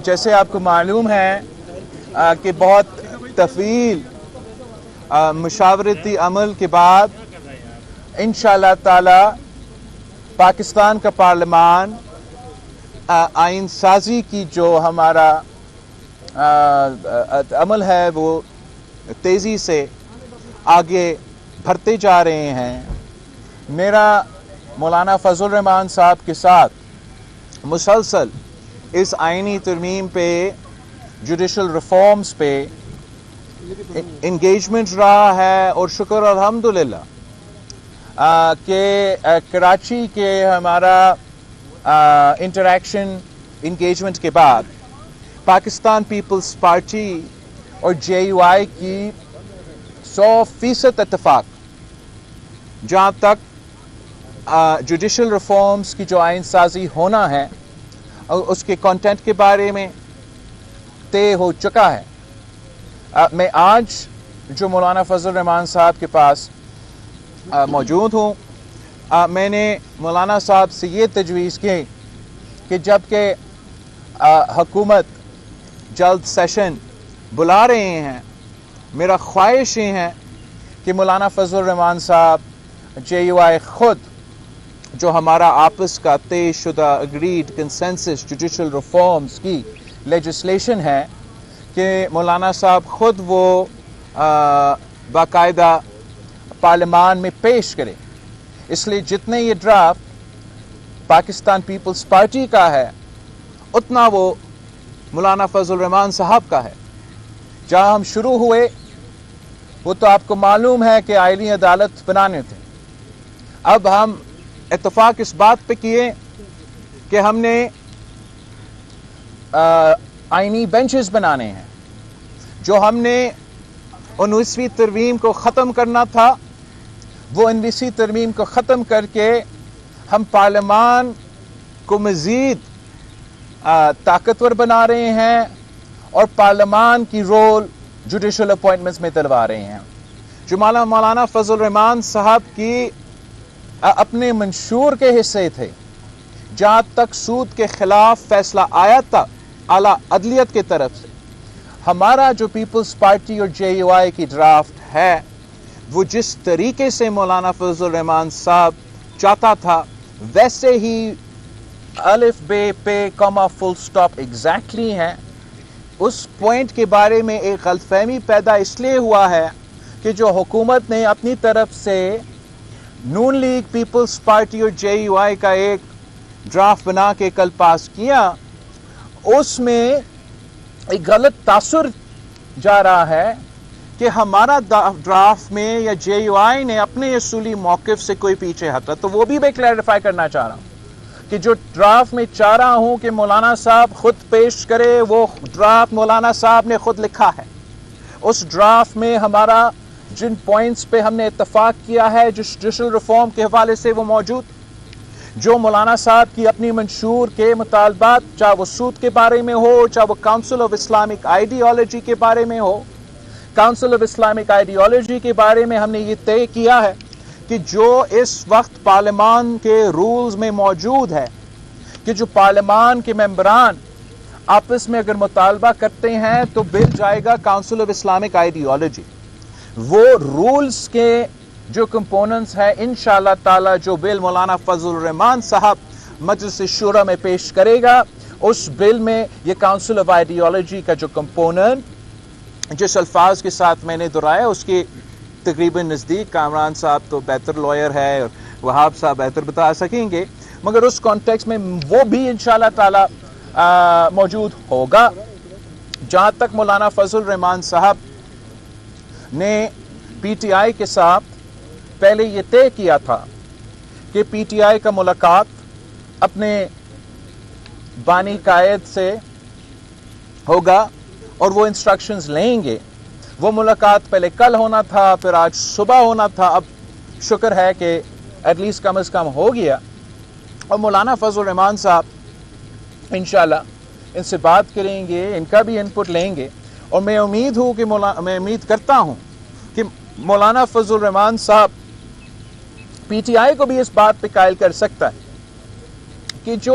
جیسے آپ کو معلوم ہے کہ بہت طویل مشاورتی عمل کے بعد انشاءاللہ تعالی پاکستان کا پارلیمان آئین سازی کی جو ہمارا عمل ہے وہ تیزی سے آگے بڑھتے جا رہے ہیں. میرا مولانا فضل الرحمان صاحب کے ساتھ مسلسل اس آئینی ترمیم پہ جوڈیشل ریفارمز پہ انگیجمنٹ رہا ہے اور شکر الحمدللہ کہ کراچی کے ہمارا انٹریکشن انگیجمنٹ کے بعد پاکستان پیپلز پارٹی اور JUI کی 100% اتفاق جہاں تک جوڈیشل ریفارمز کی جو آئین سازی ہونا ہے اور اس کے کنٹینٹ کے بارے میں طے ہو چکا ہے. میں آج جو مولانا فضل الرحمان صاحب کے پاس موجود ہوں، میں نے مولانا صاحب سے یہ تجویز کی کہ جب کہ حکومت جلد سیشن بلا رہے ہیں، میرا خواہش یہ ہے کہ مولانا فضل الرحمان صاحب JUI خود جو ہمارا آپس کا طے شدہ اگریڈ کنسنسس جوڈیشل ریفارمز کی لیجسلیشن ہے کہ مولانا صاحب خود وہ باقاعدہ پارلیمان میں پیش کرے. اس لیے جتنے یہ ڈرافٹ پاکستان پیپلز پارٹی کا ہے اتنا وہ مولانا فضل الرحمان صاحب کا ہے. جہاں ہم شروع ہوئے وہ تو آپ کو معلوم ہے کہ آئینی عدالت بنانے تھے. اب ہم اتفاق اس بات پہ کیے کہ ہم نے آئینی بینچز بنانے ہیں. جو ہم نے 19ویں ترمیم کو ختم کرنا تھا وہ 19ویں ترمیم کو ختم کر کے ہم پارلیمان کو مزید طاقتور بنا رہے ہیں اور پارلیمان کی رول جوڈیشل اپوائنٹمنٹس میں دلوا رہے ہیں. جو مولانا فضل الرحمان صاحب کی اپنے منشور کے حصے تھے، جہاں تک سود کے خلاف فیصلہ آیا تھا اعلیٰ عدلیت کی طرف سے، ہمارا جو پیپلز پارٹی اور JUI کی ڈرافٹ ہے وہ جس طریقے سے مولانا فضل الرحمان صاحب چاہتا تھا ویسے ہی الف بے پے کاما فل سٹاپ ایگزیکٹلی ہیں. اس پوائنٹ کے بارے میں ایک غلط فہمی پیدا اس لیے ہوا ہے کہ جو حکومت نے اپنی طرف سے نون لیگ پیپلز پارٹی اور JUI کا ایک ڈرافٹ بنا کے کل پاس کیا، اس میں ایک غلط تاثر جا رہا ہے کہ ہمارا ڈرافٹ میں یا JUI نے اپنے اصولی موقف سے کوئی پیچھے ہٹا. تو وہ بھی میں کلیریفائی کرنا چاہ رہا ہوں کہ جو ڈرافٹ میں چاہ رہا ہوں کہ مولانا صاحب خود پیش کرے، وہ ڈرافٹ مولانا صاحب نے خود لکھا ہے. اس ڈرافٹ میں ہمارا جن پوائنٹس پہ ہم نے اتفاق کیا ہے جوڈیشل ریفارم کے حوالے سے وہ موجود. جو مولانا صاحب کی اپنی منشور کے مطالبات، چاہے وہ سود کے بارے میں ہو، چاہے وہ کاؤنسل آف اسلامک آئیڈیالوجی کے بارے میں ہو. کاؤنسل آف اسلامک آئیڈیالوجی کے بارے میں ہم نے یہ طے کیا ہے کہ جو اس وقت پارلیمان کے رولز میں موجود ہے کہ جو پارلیمان کے ممبران آپس میں اگر مطالبہ کرتے ہیں تو بل جائے گا کاؤنسل آف اسلامک آئیڈیالوجی. وہ رولز کے جو کمپوننٹس ہیں انشاءاللہ تعالی جو بل مولانا فضل الرحمان صاحب مجلس شورا میں پیش کرے گا، اس بل میں یہ کاؤنسل آف آئیڈیالوجی کا جو کمپوننٹ جس الفاظ کے ساتھ میں نے دہرایا اس کے تقریباً نزدیک کامران صاحب تو بہتر لائر ہے اور وہاب صاحب بہتر بتا سکیں گے، مگر اس کانٹیکس میں وہ بھی انشاءاللہ تعالی موجود ہوگا. جہاں تک مولانا فضل الرحمان صاحب نے PTI کے ساتھ پہلے یہ طے کیا تھا کہ PTI کا ملاقات اپنے بانی قائد سے ہوگا اور وہ انسٹرکشنز لیں گے. وہ ملاقات پہلے کل ہونا تھا، پھر آج صبح ہونا تھا. اب شکر ہے کہ ایٹ لیسٹ کم از کم ہو گیا. اور مولانا فضل الرحمان صاحب انشاءاللہ ان سے بات کریں گے، ان کا بھی انپٹ لیں گے. اور میں امید کرتا ہوں کہ مولانا فضل الرحمان صاحب PTI کو بھی اس بات پہ قائل کر سکتا ہے کہ جو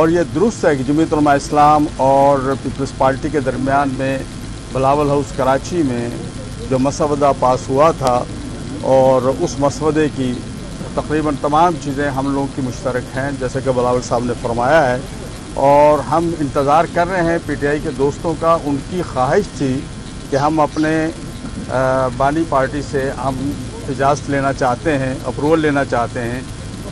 اور یہ درست ہے کہ جمعیت علماء اسلام اور پیپلز پارٹی کے درمیان میں بلاول ہاؤس کراچی میں جو مسودہ پاس ہوا تھا، اور اس مسودے کی تقریباً تمام چیزیں ہم لوگوں کی مشترک ہیں جیسے کہ بلاول صاحب نے فرمایا ہے، اور ہم انتظار کر رہے ہیں پی ٹی آئی کے دوستوں کا۔ ان کی خواہش تھی کہ ہم اپنے بانی پارٹی سے ہم اجازت لینا چاہتے ہیں، اپروول لینا چاہتے ہیں،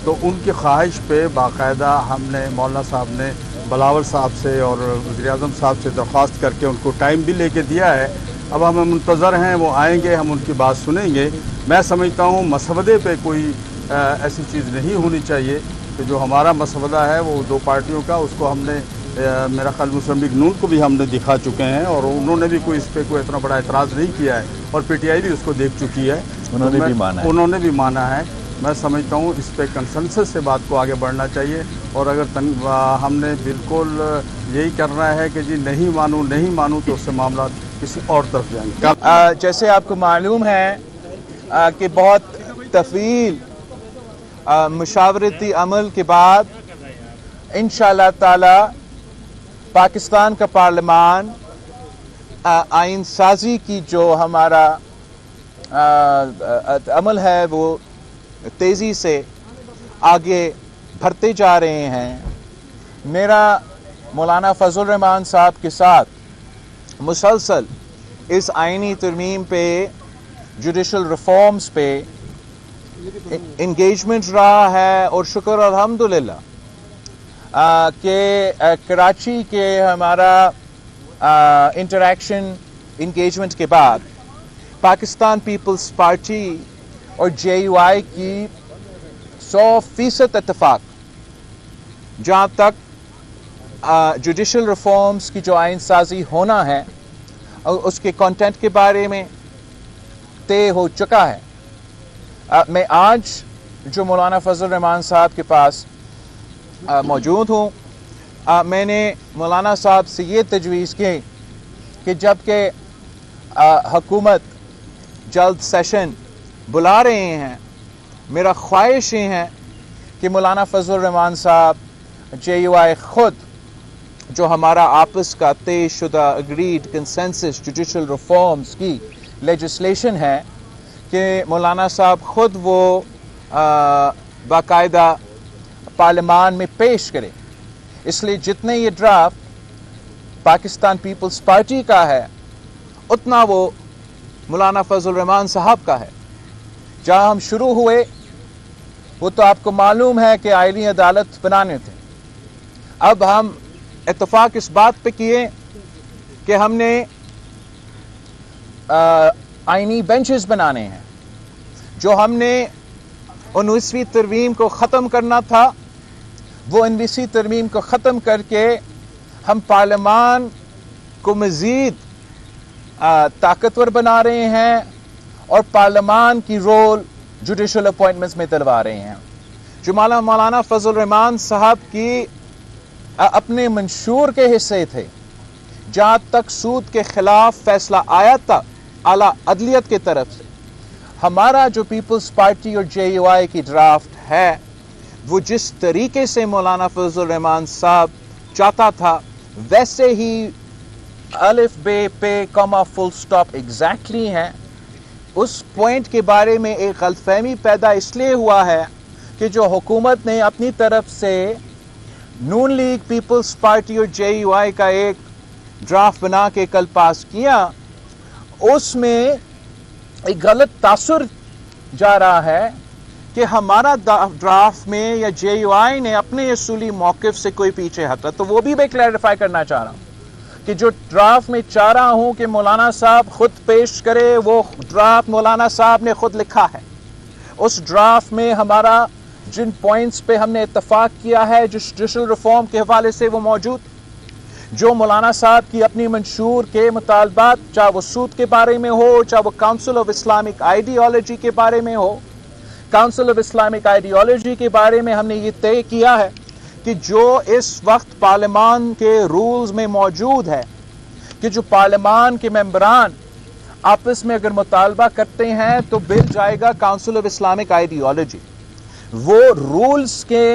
تو ان کی خواہش پہ باقاعدہ ہم نے مولانا صاحب نے بلاول صاحب سے اور وزیر اعظم صاحب سے درخواست کر کے ان کو ٹائم بھی لے کے دیا ہے۔ اب ہم منتظر ہیں، وہ آئیں گے، ہم ان کی بات سنیں گے۔ میں سمجھتا ہوں مسودے پہ کوئی ایسی چیز نہیں ہونی چاہیے کہ جو ہمارا مسودہ ہے وہ دو پارٹیوں کا، اس کو ہم نے میرا خیال مسلم لیگ نون کو بھی ہم نے دکھا چکے ہیں، اور انہوں نے بھی کوئی اس پہ کوئی اتنا بڑا اعتراض نہیں کیا ہے، اور پی ٹی آئی بھی اس کو دیکھ چکی ہے، انہوں نے بھی مانا ہے۔ میں سمجھتا ہوں اس پہ کنسنسس سے بات کو آگے بڑھنا چاہیے، اور اگر ہم نے بالکل یہی کرنا ہے کہ جی نہیں مانوں تو اس سے معاملات کسی اور طرف جائیں گے۔ جیسے آپ کو معلوم ہے کہ بہت طویل مشاورتی عمل کے بعد انشاءاللہ تعالی پاکستان کا پارلیمان آئین سازی کی جو ہمارا عمل ہے وہ تیزی سے آگے بڑھتے جا رہے ہیں۔ میرا مولانا فضل الرحمان صاحب کے ساتھ مسلسل اس آئینی ترمیم پہ، جوڈیشل ریفارمز پہ انگیجمنٹ رہا ہے، اور شکر الحمدللہ کہ کراچی کے ہمارا انٹریکشن انگیجمنٹ کے بعد پاکستان پیپلز پارٹی اور جے یو آئی کی 100% اتفاق جہاں تک جوڈیشل ریفارمز کی جو آئین سازی ہونا ہے اور اس کے کانٹینٹ کے بارے میں طے ہو چکا ہے۔ میں آج جو مولانا فضل الرحمان صاحب کے پاس موجود ہوں، میں نے مولانا صاحب سے یہ تجویز کی کہ جب کہ حکومت جلد سیشن بلا رہے ہیں، میرا خواہش یہ ہے کہ مولانا فضل الرحمان صاحب، جے یو آئی خود، جو ہمارا آپس کا طے شدہ اگریڈ کنسنسس جوڈیشل ریفارمز کی لیجسلیشن ہے، کہ مولانا صاحب خود وہ باقاعدہ پارلیمان میں پیش کرے۔ اس لیے جتنے یہ ڈرافٹ پاکستان پیپلز پارٹی کا ہے اتنا وہ مولانا فضل الرحمان صاحب کا ہے۔ جہاں ہم شروع ہوئے وہ تو آپ کو معلوم ہے کہ آئینی عدالت بنانے تھے۔ اب ہم اتفاق اس بات پہ کیے کہ ہم نے آئینی بینچز بنانے ہیں۔ جو ہم نے 19ویں ترمیم کو ختم کرنا تھا، وہ 19ویں ترمیم کو ختم کر کے ہم پارلیمان کو مزید طاقتور بنا رہے ہیں، اور پارلیمان کی رول جوڈیشل اپوائنٹمنٹس میں دلوا رہے ہیں۔ جو مولانا فضل الرحمان صاحب کی اپنے منشور کے حصے تھے، جہاں تک سود کے خلاف فیصلہ آیا تھا اعلیٰ عدلیت کی طرف سے، ہمارا جو پیپلز پارٹی اور جے یو آئی کی ڈرافٹ ہے، وہ جس طریقے سے مولانا فضل الرحمان صاحب چاہتا تھا ویسے ہی الف بے پے کما فل سٹاپ ایگزیکٹلی ہیں۔ اس پوائنٹ کے بارے میں ایک غلط فہمی پیدا اس لیے ہوا ہے کہ جو حکومت نے اپنی طرف سے نون لیگ، پیپلز پارٹی اور جے یو آئی کا ایک ڈرافٹ بنا کے کل پاس کیا، اس میں ایک غلط تاثر جا رہا ہے کہ ہمارا ڈرافٹ میں یا جے یو آئی نے اپنے اصولی موقف سے کوئی پیچھے ہٹا۔ تو وہ بھی میں کلیریفائی کرنا چاہ رہا ہوں کہ جو ڈرافٹ میں چاہ رہا ہوں کہ مولانا صاحب خود پیش کرے، وہ ڈرافٹ مولانا صاحب نے خود لکھا ہے۔ اس ڈرافٹ میں ہمارا جن پوائنٹس پہ ہم نے اتفاق کیا ہے جو جوڈیشل ریفارم کے حوالے سے، وہ موجود۔ جو مولانا صاحب کی اپنی منشور کے مطالبات، چاہے وہ سود کے بارے میں ہو، چاہے وہ کاؤنسل آف اسلامک آئیڈیالوجی کے بارے میں ہو، کاؤنسل آف اسلامک آئیڈیالوجی کے بارے میں ہم نے یہ طے کیا ہے کہ جو اس وقت پارلیمان کے رولز میں موجود ہے کہ جو پارلیمان کے ممبران آپس میں اگر مطالبہ کرتے ہیں تو بل جائے گا کاؤنسل آف اسلامک آئیڈیالوجی۔ وہ رولز کے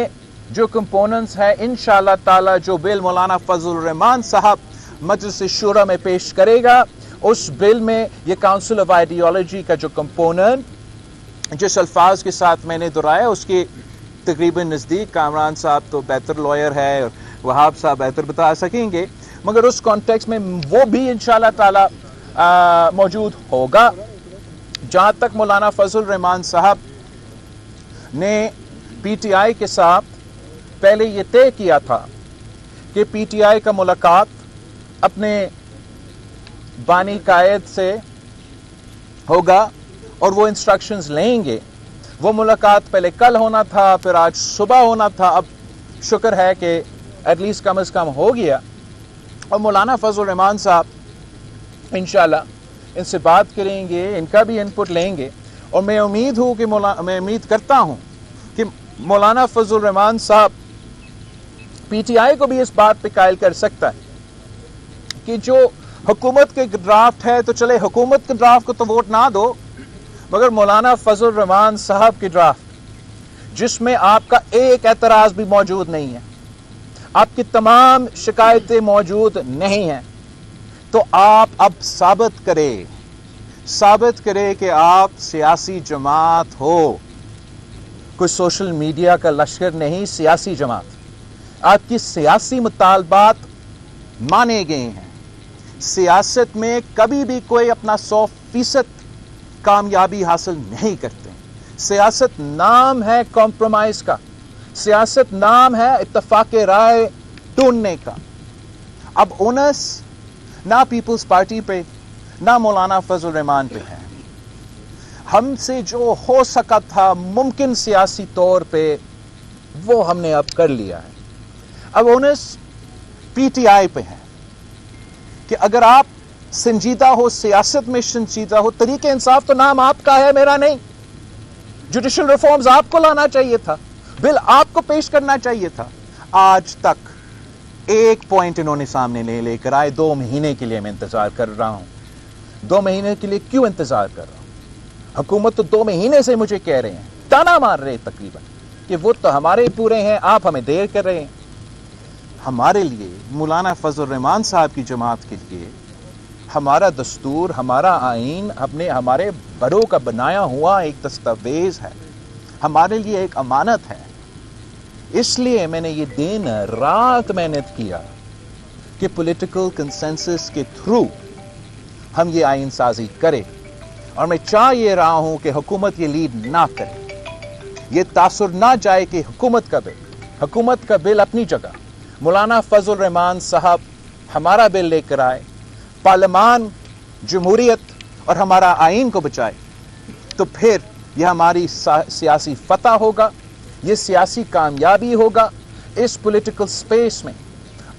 جو کمپوننٹس ہیں انشاءاللہ تعالی جو بل مولانا فضل الرحمان صاحب مجلس شورا میں پیش کرے گا، اس بل میں یہ کاؤنسل آف آئیڈیالوجی کا جو کمپوننٹ جس الفاظ کے ساتھ میں نے دہرایا اس کے تقریباً نزدیک کامران صاحب تو بہتر لائر ہے اور وہاب صاحب بہتر بتا سکیں گے، مگر اس کانٹیکس میں وہ بھی انشاءاللہ تعالی موجود ہوگا۔ جہاں تک مولانا فضل الرحمان صاحب نے پی ٹی آئی کے ساتھ پہلے یہ طے کیا تھا کہ پی ٹی آئی کا ملاقات اپنے بانی قائد سے ہوگا اور وہ انسٹرکشنز لیں گے، وہ ملاقات پہلے کل ہونا تھا، پھر آج صبح ہونا تھا، اب شکر ہے کہ ایٹ لیسٹ کم از کم ہو گیا، اور مولانا فضل الرحمان صاحب انشاءاللہ ان سے بات کریں گے، ان کا بھی انپٹ لیں گے، اور میں امید کرتا ہوں کہ مولانا فضل الرحمان صاحب پی ٹی آئی کو بھی اس بات پہ قائل کر سکتا ہے کہ جو حکومت کے ڈرافٹ ہے تو چلے حکومت کے ڈرافٹ کو تو ووٹ نہ دو، مگر مولانا فضل الرحمان صاحب کی ڈرافٹ جس میں آپ کا ایک اعتراض بھی موجود نہیں ہے، آپ کی تمام شکایتیں موجود نہیں ہیں، تو آپ اب ثابت کرے کہ آپ سیاسی جماعت ہو، کوئی سوشل میڈیا کا لشکر نہیں، سیاسی جماعت، آپ کی سیاسی مطالبات مانے گئے ہیں۔ سیاست میں کبھی بھی کوئی اپنا 100% کامیابی حاصل نہیں کرتے، سیاست نام ہے کمپرومائز کا، سیاست نام ہے اتفاق رائے ڈھونڈنے کا۔ اب اونس نہ پیپلز پارٹی پہ نہ مولانا فضل الرحمان پہ ہے، ہم سے جو ہو سکا تھا ممکن سیاسی طور پہ وہ ہم نے اب کر لیا ہے، اب اونس پی ٹی آئی پہ ہے کہ اگر آپ سنجیدہ ہو، سیاست میں سنجیدہ ہو، طریق انصاف تو نام آپ کا ہے، میرا نہیں، جوڈیشل ریفارمز آپ کو لانا چاہیے تھا، بل آپ کو پیش کرنا چاہیے تھا، آج تک ایک پوائنٹ انہوں نے سامنے نہیں لے کر آئے۔ 2 مہینے کے لیے میں انتظار کر رہا ہوں، 2 مہینے کے لیے کیوں انتظار کر رہا ہوں؟ حکومت تو 2 مہینے سے مجھے کہہ رہے ہیں، تانا مار رہے تقریباً کہ وہ تو ہمارے پورے ہیں، آپ ہمیں دیر کر رہے ہیں۔ ہمارے لیے مولانا فضل الرحمان صاحب کی جماعت کے لیے ہمارا دستور، ہمارا آئین ہمارے بڑوں کا بنایا ہوا ایک دستاویز ہے، ہمارے لیے ایک امانت ہے، اس لیے میں نے یہ دن رات محنت کیا کہ پولیٹیکل کنسنسس کے تھرو ہم یہ آئین سازی کریں، اور میں چاہ یہ رہا ہوں کہ حکومت یہ لیڈ نہ کرے، یہ تاثر نہ جائے کہ حکومت کا بل اپنی جگہ، مولانا فضل الرحمان صاحب ہمارا بل لے کر آئے، پارلیمان جمہوریت اور ہمارا آئین کو بچائے، تو پھر یہ ہماری سیاسی فتح ہوگا، یہ سیاسی کامیابی ہوگا اس پولیٹیکل سپیس میں۔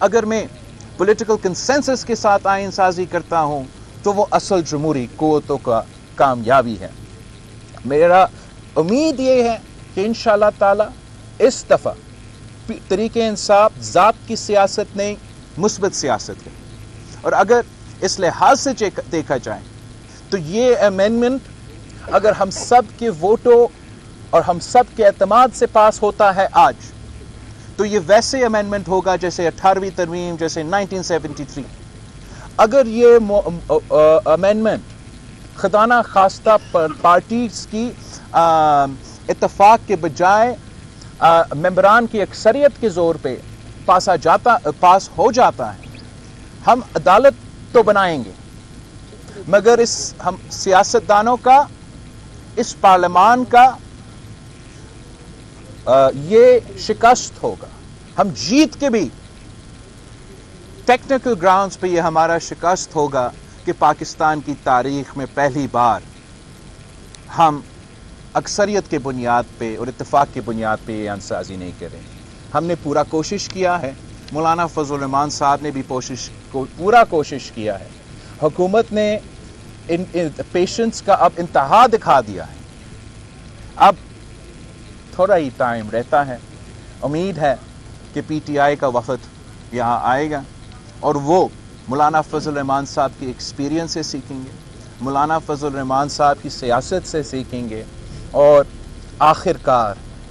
اگر میں پولیٹیکل کنسنسس کے ساتھ آئین سازی کرتا ہوں تو وہ اصل جمہوری قوتوں کا کامیابی ہے۔ میرا امید یہ ہے کہ انشاءاللہ تعالی اس دفعہ طریق انصاف ذات کی سیاست نہیں، مثبت سیاست ہے، اور اگر اس لحاظ سے دیکھا جائے تو یہ امینڈمنٹ اگر ہم سب کے ووٹوں اور ہم سب کے اعتماد سے پاس ہوتا ہے آج، تو یہ ویسے امینڈمنٹ ہوگا جیسے 18ویں ترمیم، جیسے 1973۔ اگر یہ امینڈمنٹ خدا نہ خواستہ پارٹیز کی اتفاق کے بجائے ممبران کی اکثریت کے زور پہ پاس ہو جاتا ہے، ہم عدالت تو بنائیں گے، مگر ہم سیاستدانوں کا، اس پارلیمان کا یہ شکست ہوگا۔ ہم جیت کے بھی ٹیکنیکل گراؤنڈز پہ یہ ہمارا شکست ہوگا کہ پاکستان کی تاریخ میں پہلی بار ہم اکثریت کے بنیاد پہ اور اتفاق کے بنیاد پہ یہ انسازی نہیں کریں۔ ہم نے پورا کوشش کیا ہے، مولانا فضل الرحمان صاحب نے بھی پورا کوشش کیا ہے، حکومت نے پیشنس کا اب انتہا دکھا دیا ہے، اب تھوڑا ہی ٹائم رہتا ہے، امید ہے کہ پی ٹی آئی کا وفد یہاں آئے گا اور وہ مولانا فضل الرحمان صاحب کی ایکسپیرینس سے سیکھیں گے، مولانا فضل الرحمان صاحب کی سیاست سے سیکھیں گے، اور آخر کار